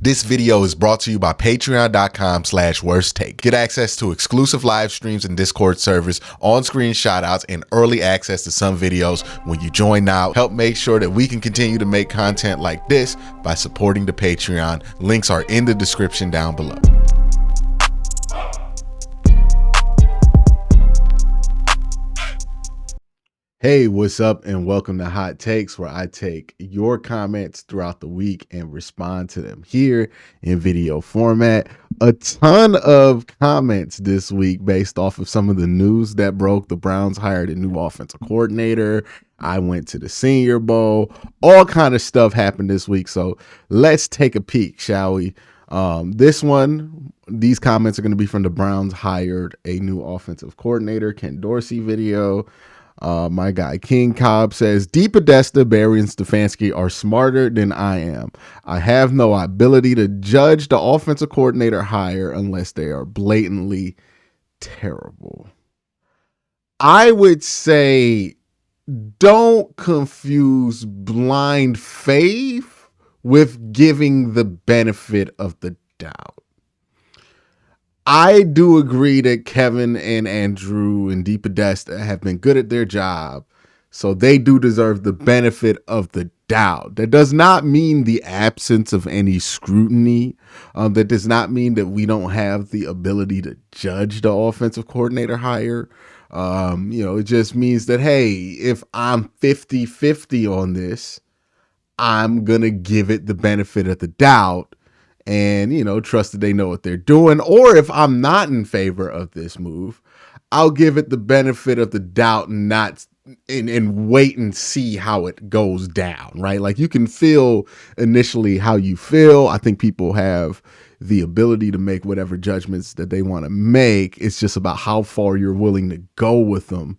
This video is brought to you by patreon.com/worsttake. Get access to exclusive live streams and Discord servers, on-screen shoutouts, and early access to some videos when you join now. Help make sure that we can continue to make content like this by supporting the Patreon. Links are in the description down below. Hey, what's up, and welcome to Hot Takes, where I take your comments throughout the week and respond to them here in video format. A ton of comments this week based off of some of the news that broke. The Browns hired a new offensive coordinator. I went to the Senior Bowl. All kind of stuff happened this week, so let's take a peek, shall we? These comments are going to be from the Browns hired a new offensive coordinator, Ken Dorsey video. My guy King Cobb says, Deep Podesta, Barry, and Stefanski are smarter than I am. I have no ability to judge the offensive coordinator hire unless they are blatantly terrible. I would say don't confuse blind faith with giving the benefit of the doubt. I do agree that Kevin and Andrew and Deep Podesta have been good at their job, so they do deserve the benefit of the doubt. That does not mean the absence of any scrutiny. That does not mean that we don't have the ability to judge the offensive coordinator hire. It just means that, hey, if I'm 50-50 on this, I'm going to give it the benefit of the doubt and, trust that they know what they're doing. Or if I'm not in favor of this move, I'll give it the benefit of the doubt and wait and see how it goes down, right? Like, you can feel initially how you feel. I think people have the ability to make whatever judgments that they want to make. It's just about how far you're willing to go with them,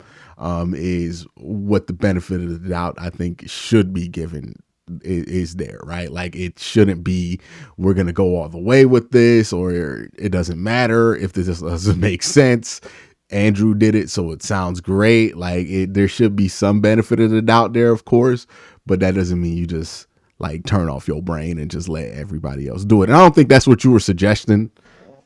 is what the benefit of the doubt, I think, should be given. Is there, right? Like, it shouldn't be we're gonna go all the way with this, or it doesn't matter if this doesn't make sense. Andrew did it, so it sounds great. Like, there should be some benefit of the doubt there, of course, but that doesn't mean you just like turn off your brain and just let everybody else do it. And I don't think that's what you were suggesting,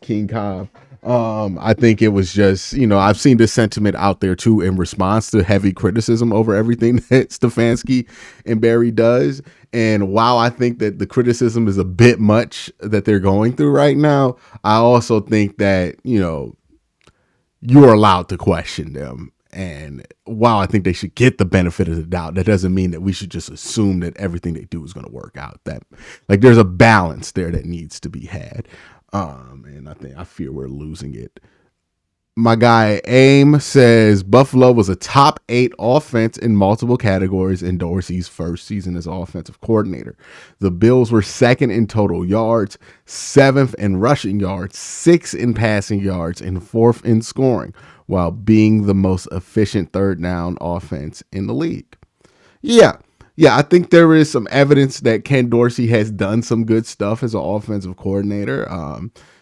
King Cobb. I think it was just, I've seen this sentiment out there too in response to heavy criticism over everything that Stefanski and Barry does. And while I think that the criticism is a bit much that they're going through right now, I also think that, you're allowed to question them. And while I think they should get the benefit of the doubt, that doesn't mean that we should just assume that everything they do is going to work out. That, like, there's a balance there that needs to be had. And I fear we're losing it. My guy Aim says Buffalo was a top 8 offense in multiple categories in Dorsey's first season as offensive coordinator. The Bills were 2nd in total yards, 7th in rushing yards, 6th in passing yards, and 4th in scoring, while being the most efficient third down offense in the league. Yeah, I think there is some evidence that Ken Dorsey has done some good stuff as an offensive coordinator.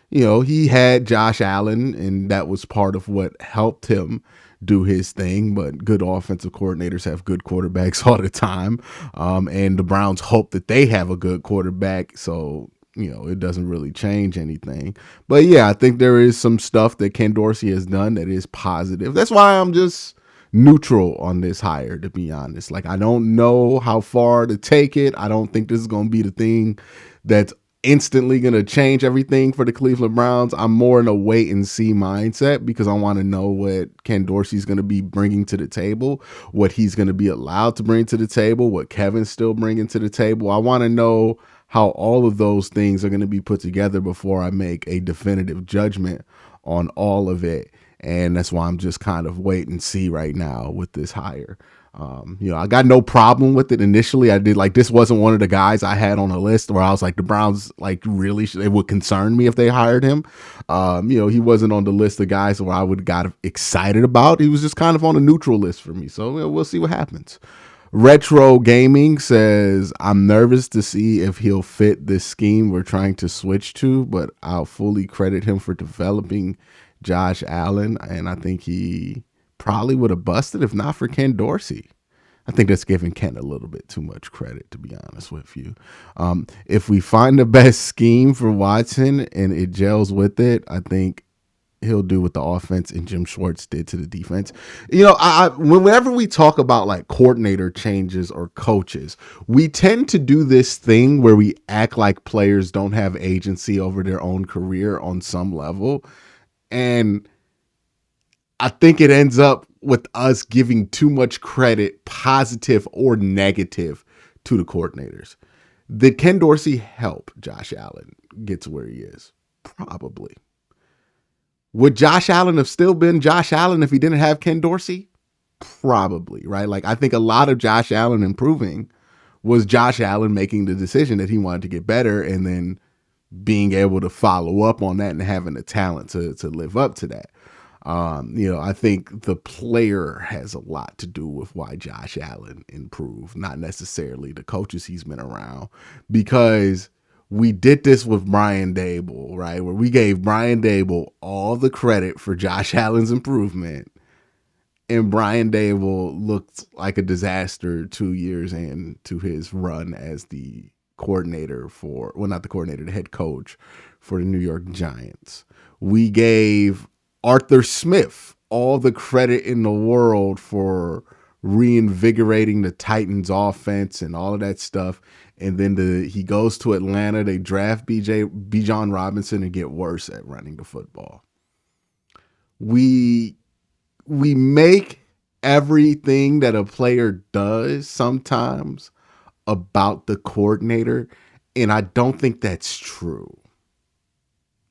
He had Josh Allen, and that was part of what helped him do his thing. But good offensive coordinators have good quarterbacks all the time. And the Browns hope that they have a good quarterback. So, it doesn't really change anything. But yeah, I think there is some stuff that Ken Dorsey has done that is positive. That's why I'm just neutral on this hire, to be honest. Like, I don't know how far to take it. I don't think this is going to be the thing that's instantly going to change everything for the Cleveland Browns. I'm more in a wait and see mindset because I want to know what Ken Dorsey's going to be bringing to the table, what he's going to be allowed to bring to the table, what Kevin's still bringing to the table. I want to know how all of those things are going to be put together before I make a definitive judgment on all of it. And that's why I'm just kind of wait and see right now with this hire. I got no problem with it initially. I did, like, this wasn't one of the guys I had on a list where I was like, the Browns, like, really, it would concern me if they hired him. He wasn't on the list of guys where I would got excited about. He was just kind of on a neutral list for me. So we'll see what happens. Retro Gaming says, I'm nervous to see if he'll fit this scheme we're trying to switch to, but I'll fully credit him for developing Josh Allen. And I think he probably would have busted if not for Ken Dorsey. I think that's giving Ken a little bit too much credit, to be honest with you. If we find the best scheme for Watson and it gels with it, I think he'll do what the offense and Jim Schwartz did to the defense. Whenever we talk about like coordinator changes or coaches, we tend to do this thing where we act like players don't have agency over their own career on some level. And I think it ends up with us giving too much credit, positive or negative, to the coordinators. Did Ken Dorsey help Josh Allen get to where he is? Probably. Would Josh Allen have still been Josh Allen if he didn't have Ken Dorsey? Probably, right? Like, I think a lot of Josh Allen improving was Josh Allen making the decision that he wanted to get better and then being able to follow up on that and having the talent to live up to that. I think the player has a lot to do with why Josh Allen improved, not necessarily the coaches he's been around, because we did this with Brian Daboll, right? Where we gave Brian Daboll all the credit for Josh Allen's improvement. And Brian Daboll looked like a disaster 2 years into his run as the coordinator the head coach for the New York Giants. We gave Arthur Smith all the credit in the world for reinvigorating the Titans offense and all of that stuff. And then he goes to Atlanta, they draft Bijan Robinson and get worse at running the football. We make everything that a player does sometimes about the coordinator, and I don't think that's true.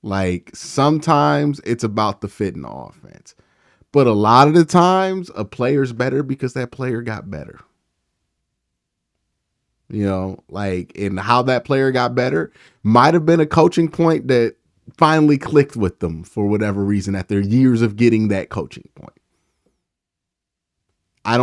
Like, sometimes it's about the fit in the offense. But a lot of the times, a player's better because that player got better. And how that player got better might have been a coaching point that finally clicked with them for whatever reason after years of getting that coaching point. I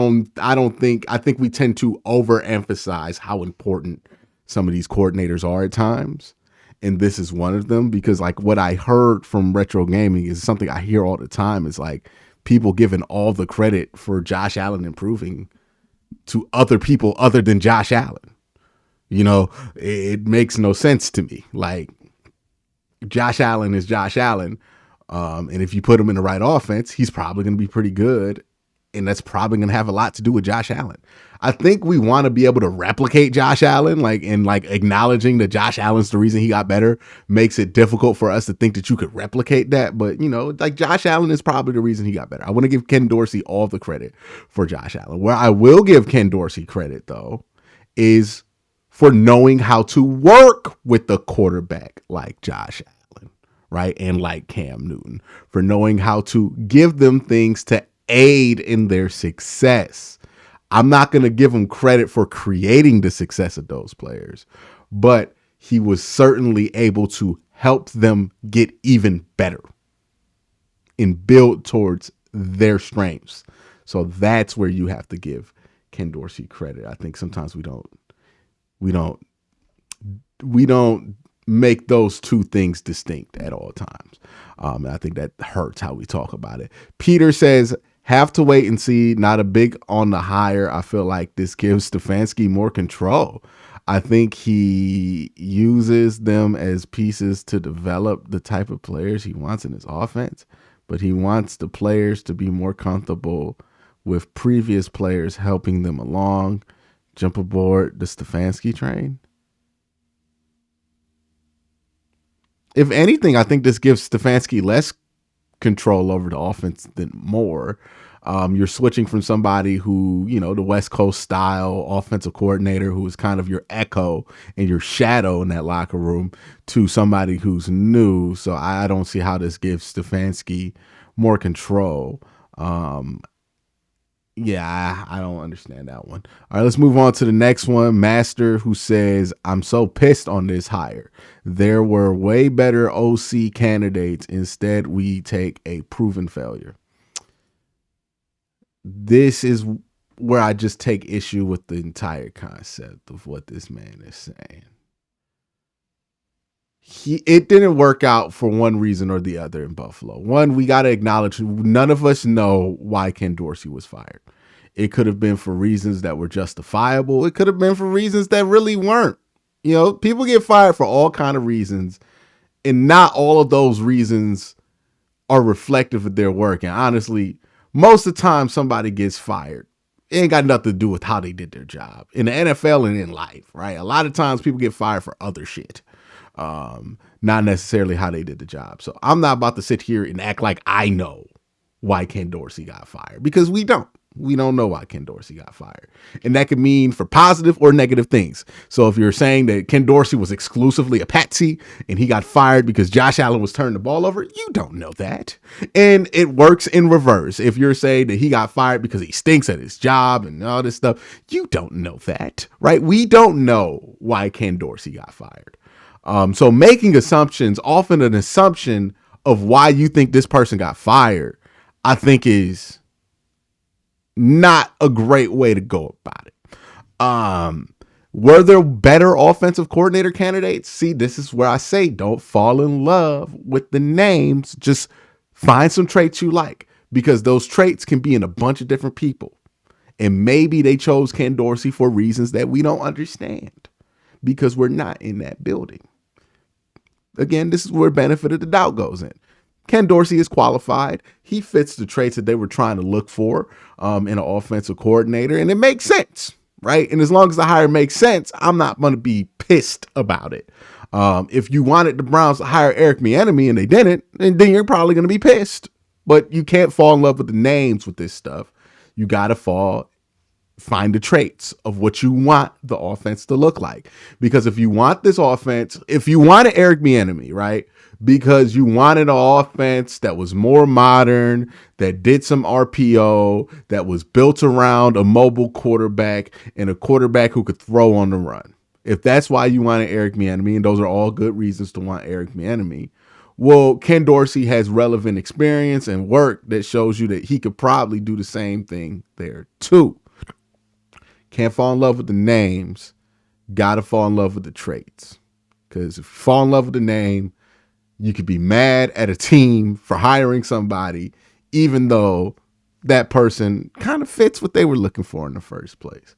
think we tend to overemphasize how important some of these coordinators are at times. And this is one of them, because like what I heard from Retro Gaming is something I hear all the time, is like people giving all the credit for Josh Allen improving to other people other than Josh Allen. It makes no sense to me. Like, Josh Allen is Josh Allen. And if you put him in the right offense, he's probably going to be pretty good. And that's probably going to have a lot to do with Josh Allen. I think we want to be able to replicate Josh Allen, acknowledging that Josh Allen's the reason he got better makes it difficult for us to think that you could replicate that. But, Josh Allen is probably the reason he got better. I want to give Ken Dorsey all the credit for Josh Allen. Where I will give Ken Dorsey credit, though, is for knowing how to work with the quarterback like Josh Allen, right? And like Cam Newton, for knowing how to give them things to aid in their success. I'm not going to give him credit for creating the success of those players, but he was certainly able to help them get even better and build towards their strengths. So that's where you have to give Ken Dorsey credit. I think sometimes we don't make those two things distinct at all times. And I think that hurts how we talk about it. Peter says, have to wait and see. Not a big on the hire. I feel like this gives Stefanski more control. I think he uses them as pieces to develop the type of players he wants in his offense, but he wants the players to be more comfortable with previous players helping them along. Jump aboard the Stefanski train. If anything, I think this gives Stefanski less control over the offense than more. You're switching from somebody who, the West Coast style offensive coordinator who is kind of your echo and your shadow in that locker room, to somebody who's new. So I don't see how this gives Stefanski more control. I don't understand that one. All right, let's move on to the next one. Master, who says, I'm so pissed on this hire. There were way better OC candidates. Instead, we take a proven failure. This is where I just take issue with the entire concept of what this man is saying. It didn't work out for one reason or the other in Buffalo. One, we got to acknowledge none of us know why Ken Dorsey was fired. It could have been for reasons that were justifiable. It could have been for reasons that really weren't. You know, people get fired for all kind of reasons, and not all of those reasons are reflective of their work. And honestly, most of the time somebody gets fired, it ain't got nothing to do with how they did their job in the NFL and in life, right? A lot of times people get fired for other shit, not necessarily how they did the job. So I'm not about to sit here and act like I know why Ken Dorsey got fired, because we don't. We don't know why Ken Dorsey got fired. And that could mean for positive or negative things. So if you're saying that Ken Dorsey was exclusively a patsy and he got fired because Josh Allen was turning the ball over, you don't know that. And it works in reverse. If you're saying that he got fired because he stinks at his job and all this stuff, you don't know that, right? We don't know why Ken Dorsey got fired. So making assumptions, often an assumption of why you think this person got fired, I think is not a great way to go about it. Were there better offensive coordinator candidates? See, this is where I say don't fall in love with the names. Just find some traits you like, because those traits can be in a bunch of different people. And maybe they chose Ken Dorsey for reasons that we don't understand because we're not in that building. Again, this is where benefit of the doubt goes in. Ken Dorsey is qualified. He fits the traits that they were trying to look for in an offensive coordinator, and it makes sense, right? And as long as the hire makes sense, I'm not going to be pissed about it. If you wanted the Browns to hire Eric Bieniemy and they didn't, then you're probably going to be pissed. But you can't fall in love with the names with this stuff. You got to find the traits of what you want the offense to look like. Because if you want this offense, if you wanted Eric Bieniemy, right? Because you wanted an offense that was more modern, that did some RPO, that was built around a mobile quarterback and a quarterback who could throw on the run. If that's why you wanted Eric Bieniemy, and those are all good reasons to want Eric Bieniemy, well, Ken Dorsey has relevant experience and work that shows you that he could probably do the same thing there too. Can't fall in love with the names. Got to fall in love with the traits. Because if you fall in love with the name, you could be mad at a team for hiring somebody, even though that person kind of fits what they were looking for in the first place.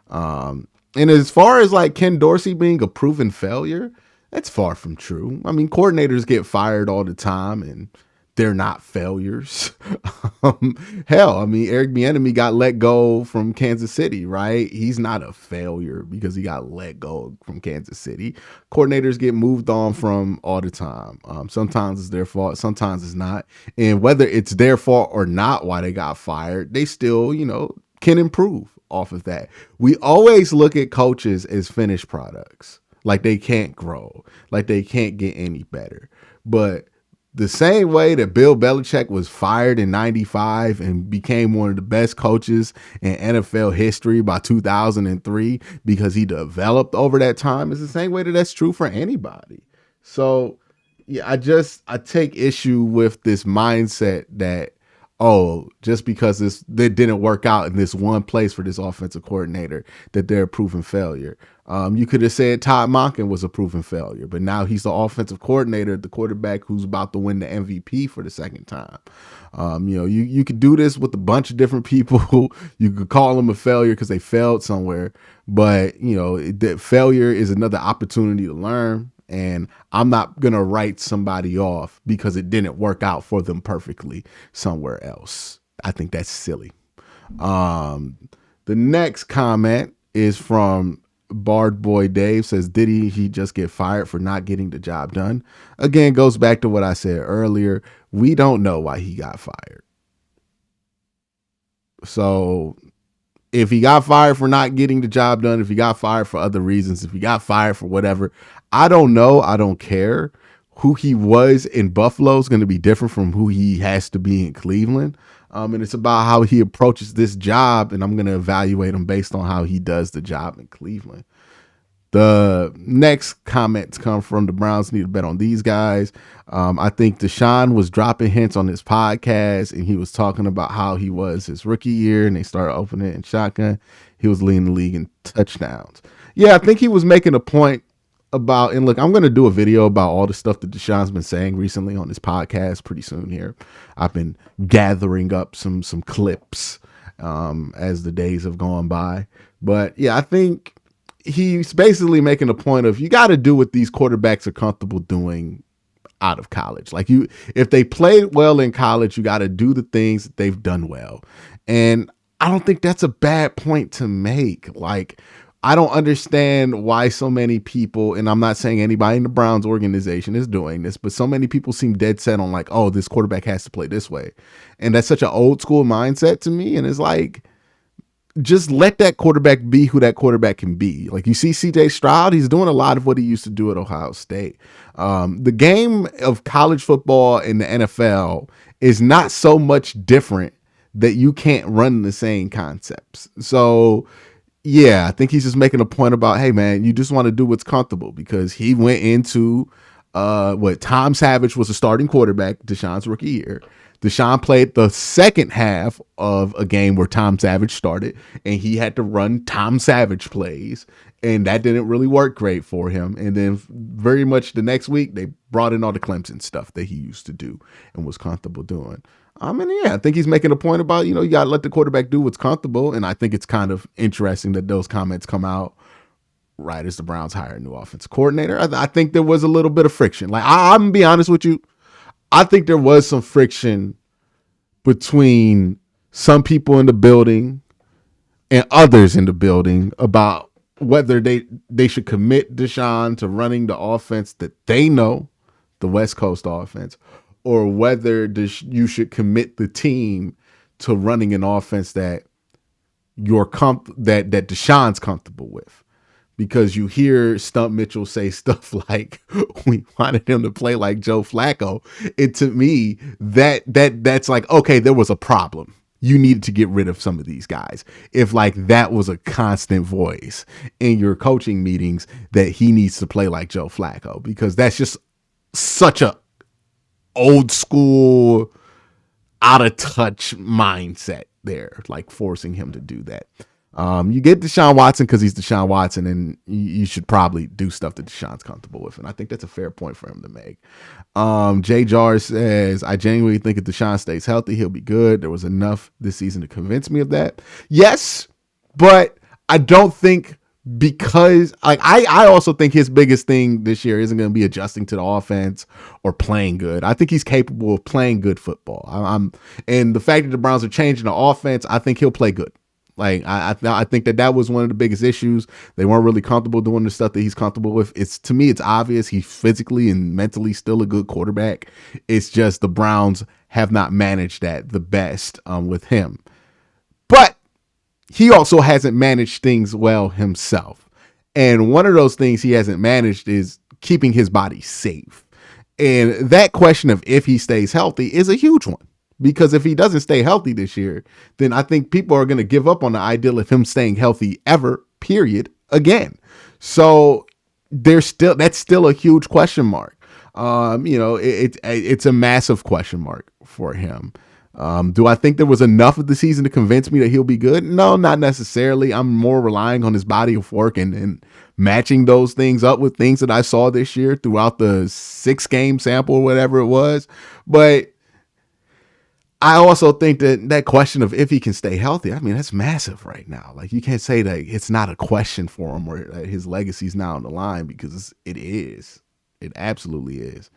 And as far as like Ken Dorsey being a proven failure, that's far from true. I mean, coordinators get fired all the time and they're not failures. Hell, I mean, Eric Bieniemy got let go from Kansas City, right? He's not a failure because he got let go from Kansas City. Coordinators get moved on from all the time. Sometimes it's their fault, sometimes it's not. And whether it's their fault or not why they got fired, they still, can improve off of that. We always look at coaches as finished products, like they can't grow, like they can't get any better. But the same way that Bill Belichick was fired in 95 and became one of the best coaches in NFL history by 2003 because he developed over that time is the same way that's true for anybody. So yeah, I take issue with this mindset that, just because that didn't work out in this one place for this offensive coordinator, that they're a proven failure. You could have said Todd Monken was a proven failure, but now he's the offensive coordinator, the quarterback who's about to win the MVP for the second time. You could do this with a bunch of different people. You could call them a failure because they failed somewhere, but that failure is another opportunity to learn. And I'm not going to write somebody off because it didn't work out for them perfectly somewhere else. I think that's silly. The next comment is from Bard Boy Dave. Says, did he just get fired for not getting the job done? Again, goes back to what I said earlier. We don't know why he got fired. So if he got fired for not getting the job done, if he got fired for other reasons, if he got fired for whatever, I don't know. I don't care. Who he was in Buffalo is going to be different from who he has to be in Cleveland. And it's about how he approaches this job, and I'm going to evaluate him based on how he does the job in Cleveland. The next comments come from the Browns need to bet on these guys. I think Deshaun was dropping hints on his podcast, and he was talking about how he was his rookie year, and they started opening it in shotgun. He was leading the league in touchdowns. Yeah, I think he was making a point about, and look, I'm going to do a video about all the stuff that Deshaun's been saying recently on this podcast pretty soon here. I've been gathering up some clips as the days have gone by. But yeah, I think he's basically making a point of you got to do what these quarterbacks are comfortable doing out of college. Like if they played well in college, you got to do the things that they've done well. And I don't think that's a bad point to make. Like, I don't understand why so many people, and I'm not saying anybody in the Browns organization is doing this, but so many people seem dead set on like, oh, this quarterback has to play this way. And that's such an old school mindset to me. And it's like, just let that quarterback be who that quarterback can be. Like you see CJ Stroud, he's doing a lot of what he used to do at Ohio State. The game of college football in the NFL is not so much different that you can't run the same concepts. So yeah, I think he's just making a point about, hey man, you just want to do what's comfortable, because he went into what Tom Savage was a starting quarterback Deshaun's rookie year. Deshaun played the second half of a game where Tom Savage started, and he had to run Tom Savage plays, and that didn't really work great for him. And then very much the next week, they brought in all the Clemson stuff that he used to do and was comfortable doing. I think he's making a point about, you got to let the quarterback do what's comfortable, and I think it's kind of interesting that those comments come out right as the Browns hire a new offensive coordinator. I think there was a little bit of friction. Like, I'm going to be honest with you. I think there was some friction between some people in the building and others in the building about whether they should commit Deshaun to running the offense that they know, the West Coast offense, or whether you should commit the team to running an offense that that Deshaun's comfortable with. Because you hear Stump Mitchell say stuff like, we wanted him to play like Joe Flacco. And to me, that's like, okay, there was a problem. You needed to get rid of some of these guys. If like that was a constant voice in your coaching meetings, that he needs to play like Joe Flacco, because that's just such a old school, out of touch mindset there, like forcing him to do that. You get Deshaun Watson because he's Deshaun Watson, and you should probably do stuff that Deshaun's comfortable with. And I think that's a fair point for him to make. Jay Jar says, I genuinely think if Deshaun stays healthy, he'll be good. There was enough this season to convince me of that. Yes, but I don't think, because like I also think his biggest thing this year isn't going to be adjusting to the offense or playing good. I think he's capable of playing good football. And the fact that the Browns are changing the offense, I think he'll play good. Like I think that was one of the biggest issues. They weren't really comfortable doing the stuff that he's comfortable with. To me, it's obvious he's physically and mentally still a good quarterback. It's just the Browns have not managed that the best with him. But he also hasn't managed things well himself. And one of those things he hasn't managed is keeping his body safe. And that question of if he stays healthy is a huge one. Because if he doesn't stay healthy this year, then I think people are going to give up on the ideal of him staying healthy ever, period, again. So that's still a huge question mark. It's a massive question mark for him. Do I think there was enough of the season to convince me that he'll be good? No, not necessarily. I'm more relying on his body of work and matching those things up with things that I saw this year throughout the 6-game sample or whatever it was. But I also think that question of if he can stay healthy, I mean, that's massive right now. Like, you can't say that it's not a question for him or that his legacy's now on the line, because it is. It absolutely is.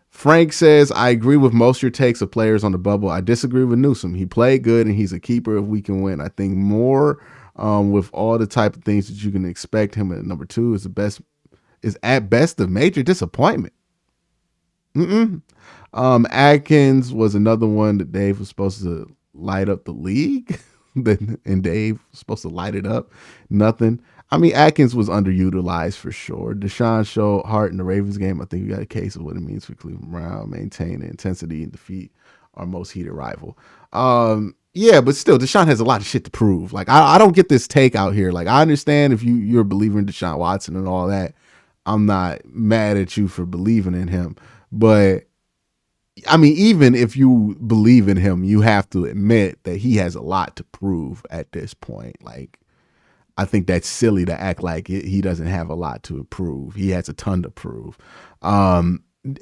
Frank says, I agree with most of your takes of players on the bubble. I disagree with Newsom. He played good and he's a keeper if we can win. I think more with all the type of things that you can expect him at number 2 is at best a major disappointment. Atkins was another one that Dave was supposed to light up the league. And Dave was supposed to light it up. Nothing. I mean, Atkins was underutilized for sure. Deshaun showed heart in the Ravens game. I think we got a case of what it means for Cleveland Brown. Maintain the intensity and defeat our most heated rival. Yeah, but still, Deshaun has a lot of shit to prove. Like, I don't get this take out here. Like, I understand if you're a believer in Deshaun Watson and all that. I'm not mad at you for believing in him. But I mean, even if you believe in him, you have to admit that he has a lot to prove at this point. Like, I think that's silly to act like he doesn't have a lot to prove. He has a ton to prove.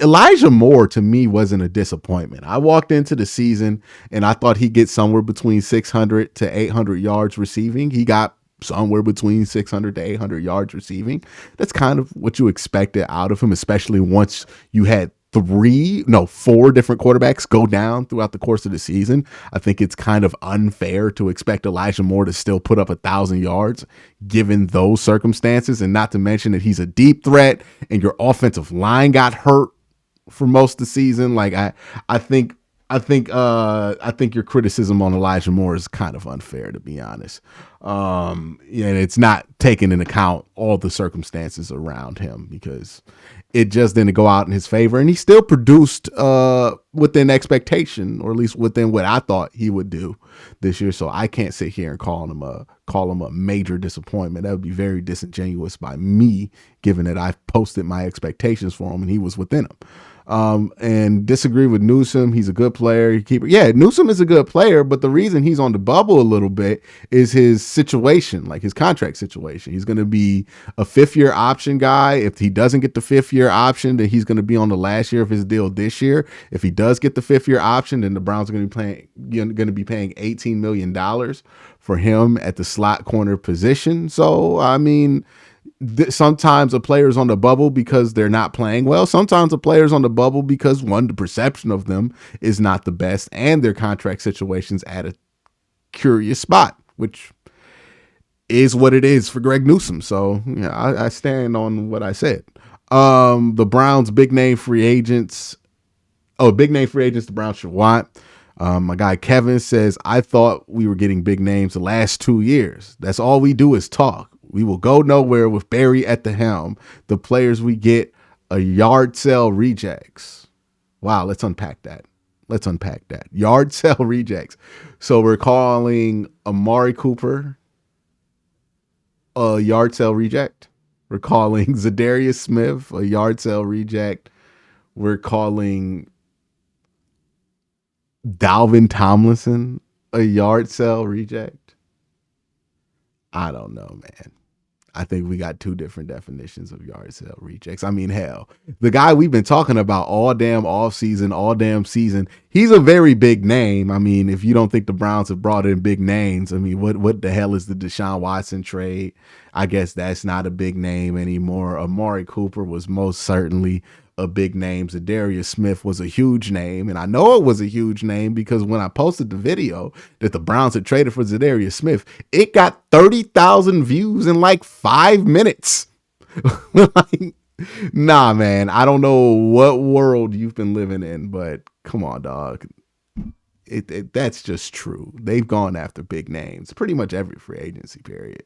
Elijah Moore to me wasn't a disappointment. I walked into the season and I thought he'd get somewhere between 600 to 800 yards receiving. He got somewhere between 600 to 800 yards receiving. That's kind of what you expected out of him, especially once you had 4 different quarterbacks go down throughout the course of the season. I think it's kind of unfair to expect Elijah Moore to still put up 1,000 yards given those circumstances, and not to mention that he's a deep threat and your offensive line got hurt for most of the season. Like I think your criticism on Elijah Moore is kind of unfair, to be honest. And it's not taking into account all the circumstances around him, because it just didn't go out in his favor, and he still produced within expectation, or at least within what I thought he would do this year. So I can't sit here and call him a major disappointment. That would be very disingenuous by me, given that I've posted my expectations for him and he was within them. And disagree with Newsome. He's a good player. Newsome is a good player, but the reason he's on the bubble a little bit is his situation, like his contract situation. He's going to be a 5th-year option guy. If he doesn't get the 5th-year option, then he's going to be on the last year of his deal this year. If he does get the 5th-year option, then the Browns are going to be paying $18 million for him at the slot corner position. So, I mean, sometimes a player's on the bubble because they're not playing well. Sometimes a player's on the bubble because, one, the perception of them is not the best, and their contract situation's at a curious spot, which is what it is for Greg Newsome. So, I stand on what I said. The Browns' big name free agents the Browns should want. My guy Kevin says, I thought we were getting big names the last 2 years. That's all we do is talk. We will go nowhere with Barry at the helm. The players we get are yard sale rejects. Wow, let's unpack that. Yard sale rejects. So we're calling Amari Cooper a yard sale reject. We're calling Zadarius Smith a yard sale reject. We're calling Dalvin Tomlinson a yard sale reject. I don't know, man. I think we got 2 different definitions of yard sale rejects. I mean, hell, the guy we've been talking about all damn off season, all damn season, he's a very big name. I mean, if you don't think the Browns have brought in big names, I mean, what the hell is the Deshaun Watson trade? I guess that's not a big name anymore. Amari Cooper was most certainly a big name. Zadarius Smith was a huge name, and I know it was a huge name because when I posted the video that the Browns had traded for Zadarius Smith, it got 30,000 views in like 5 minutes. Like, nah, man, I don't know what world you've been living in, but come on, dog. That's just true. They've gone after big names pretty much every free agency period.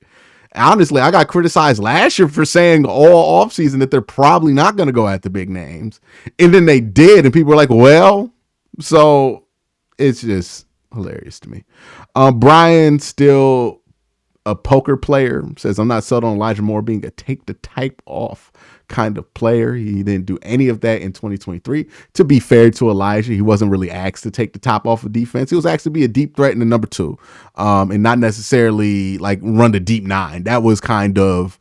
Honestly, I got criticized last year for saying all offseason that they're probably not going to go after big names. And then they did, and people were like, well, so it's just hilarious to me. Brian, still a poker player, says, I'm not sold on Elijah Moore being a take the type off kind of player. He didn't do any of that in 2023. To be fair to Elijah, he wasn't really asked to take the top off of defense. He was asked to be a deep threat in the number 2, and not necessarily like run the deep 9. That was kind of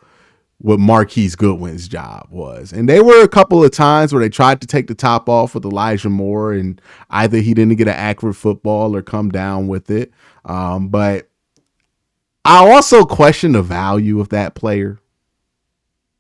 what Marquise Goodwin's job was. And there were a couple of times where they tried to take the top off with Elijah Moore, and either he didn't get an accurate football or come down with it. But I also question the value of that player.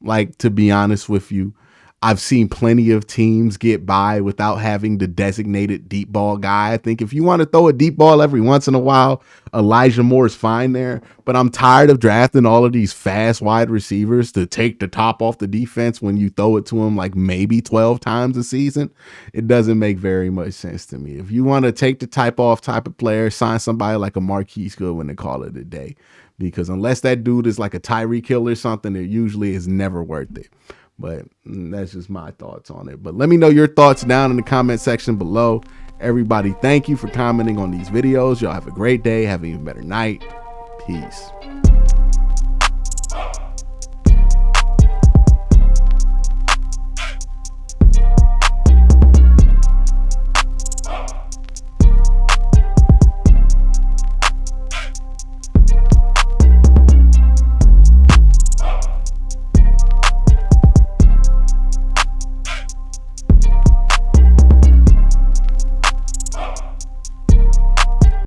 Like, to be honest with you, I've seen plenty of teams get by without having the designated deep ball guy. I think if you want to throw a deep ball every once in a while, Elijah Moore is fine there. But I'm tired of drafting all of these fast wide receivers to take the top off the defense when you throw it to them like maybe 12 times a season. It doesn't make very much sense to me. If you want to take the type off type of player, sign somebody like a Marquise Goodwin and call it a day. Because unless that dude is like a Tyreek Hill or something, it usually is never worth it. But that's just my thoughts on it. But let me know your thoughts down in the comment section below. Everybody, thank you for commenting on these videos. Y'all have a great day. Have an even better night. Peace.